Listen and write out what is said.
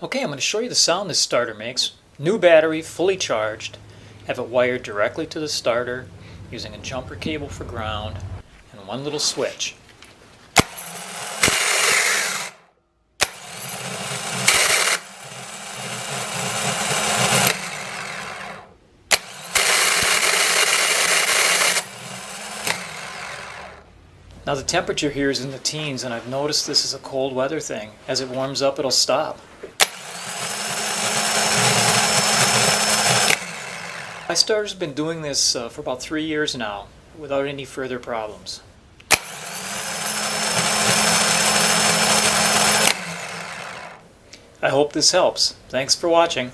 Okay, I'm going to show you the sound this starter makes. New battery, fully charged. Have it wired directly to the starter using a jumper cable for ground and one little switch. Now the temperature here is in the teens, and I've noticed this is a cold weather thing. As it warms up, it'll stop. My starter's been doing this for about 3 years now, without any further problems. I hope this helps. Thanks for watching.